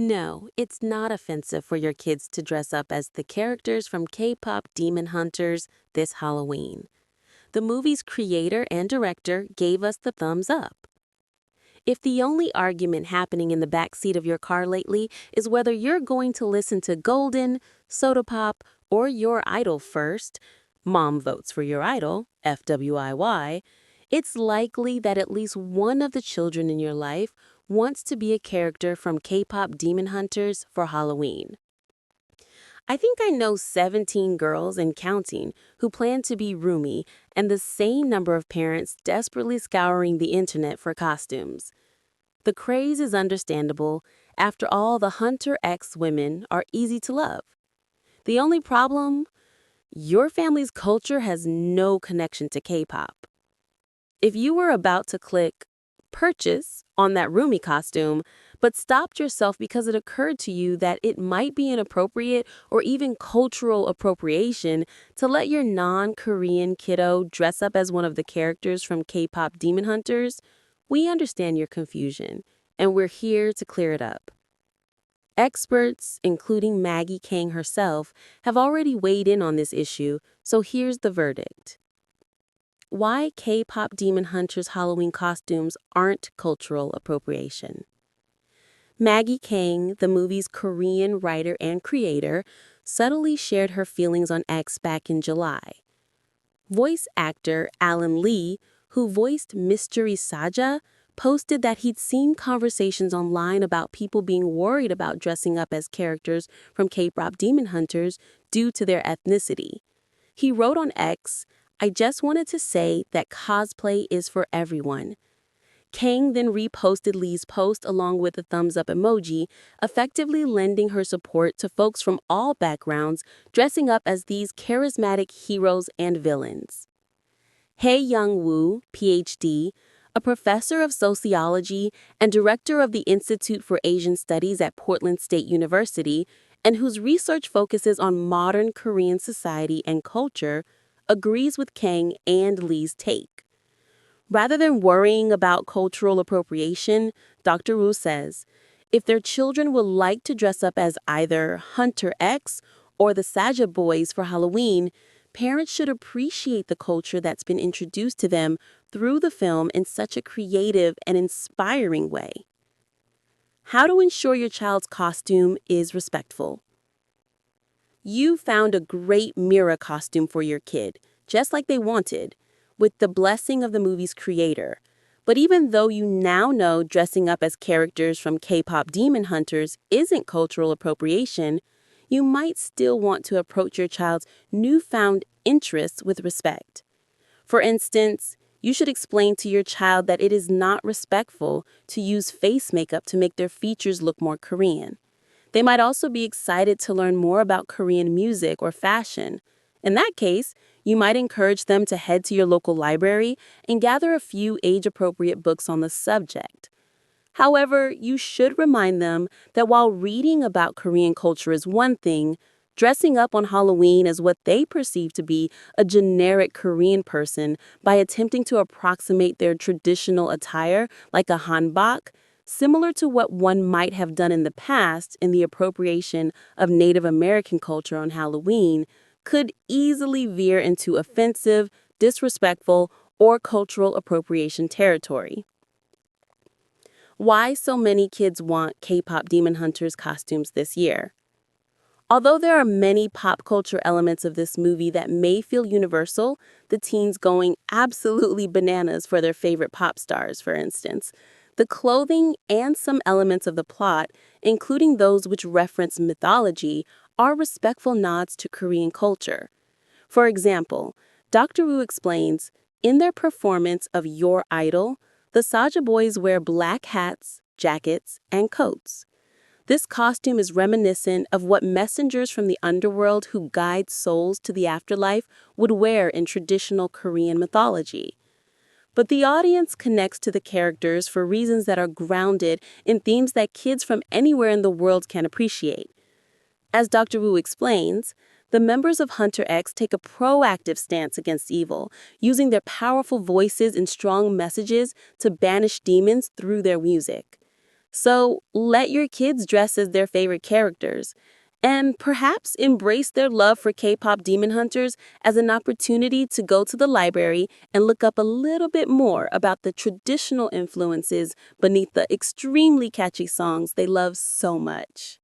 No, it's not offensive for your kids to dress up as the characters from K-pop Demon Hunters this Halloween. The movie's creator and director gave us the thumbs up. If the only argument happening in the backseat of your car lately is whether you're going to listen to Golden, Soda Pop, or Your Idol first, Mom votes for Your Idol, FWIY, it's likely that at least one of the children in your life wants to be a character from K-pop Demon Hunters for Halloween. I think I know 17 girls and counting who plan to be Rumi, and the same number of parents desperately scouring the internet for costumes. The craze is understandable. After all, the Hunter X women are easy to love. The only problem? Your family's culture has no connection to K-pop. If you were about to click purchase on that Rumi costume, but stopped yourself because it occurred to you that it might be inappropriate or even cultural appropriation to let your non-Korean kiddo dress up as one of the characters from K-pop Demon Hunters, we understand your confusion, and we're here to clear it up. Experts, including Maggie Kang herself, have already weighed in on this issue, so here's the verdict. Why K-pop Demon Hunters Halloween costumes aren't cultural appropriation. Maggie Kang, the movie's Korean writer and creator, subtly shared her feelings on X back in July. Voice actor Alan Lee, who voiced Mystery Saja, posted that he'd seen conversations online about people being worried about dressing up as characters from K-pop Demon Hunters due to their ethnicity. He wrote on X, "I just wanted to say that cosplay is for everyone." Kang then reposted Lee's post along with a thumbs up emoji, effectively lending her support to folks from all backgrounds dressing up as these charismatic heroes and villains. Hae Young-woo, PhD, a professor of sociology and director of the Institute for Asian Studies at Portland State University, and whose research focuses on modern Korean society and culture, agrees with Kang and Lee's take. Rather than worrying about cultural appropriation, Dr. Wu says, if their children would like to dress up as either Hunter X or the Saja Boys for Halloween, parents should appreciate the culture that's been introduced to them through the film in such a creative and inspiring way. How to ensure your child's costume is respectful. You found a great Mira costume for your kid, just like they wanted, with the blessing of the movie's creator. But even though you now know dressing up as characters from K-pop Demon Hunters isn't cultural appropriation, you might still want to approach your child's newfound interests with respect. For instance, you should explain to your child that it is not respectful to use face makeup to make their features look more Korean. They might also be excited to learn more about Korean music or fashion. In that case, you might encourage them to head to your local library and gather a few age-appropriate books on the subject. However, you should remind them that while reading about Korean culture is one thing, dressing up on Halloween as what they perceive to be a generic Korean person by attempting to approximate their traditional attire like a hanbok, similar to what one might have done in the past in the appropriation of Native American culture on Halloween, could easily veer into offensive, disrespectful, or cultural appropriation territory. Why so many kids want K-pop Demon Hunters costumes this year? Although there are many pop culture elements of this movie that may feel universal, the teens going absolutely bananas for their favorite pop stars, for instance, the clothing and some elements of the plot, including those which reference mythology, are respectful nods to Korean culture. For example, Dr. Wu explains, in their performance of Your Idol, the Saja boys wear black hats, jackets, and coats. This costume is reminiscent of what messengers from the underworld who guide souls to the afterlife would wear in traditional Korean mythology. But the audience connects to the characters for reasons that are grounded in themes that kids from anywhere in the world can appreciate. As Dr. Wu explains, the members of Hunter X take a proactive stance against evil, using their powerful voices and strong messages to banish demons through their music. So let your kids dress as their favorite characters. And perhaps embrace their love for K-pop Demon Hunters as an opportunity to go to the library and look up a little bit more about the traditional influences beneath the extremely catchy songs they love so much.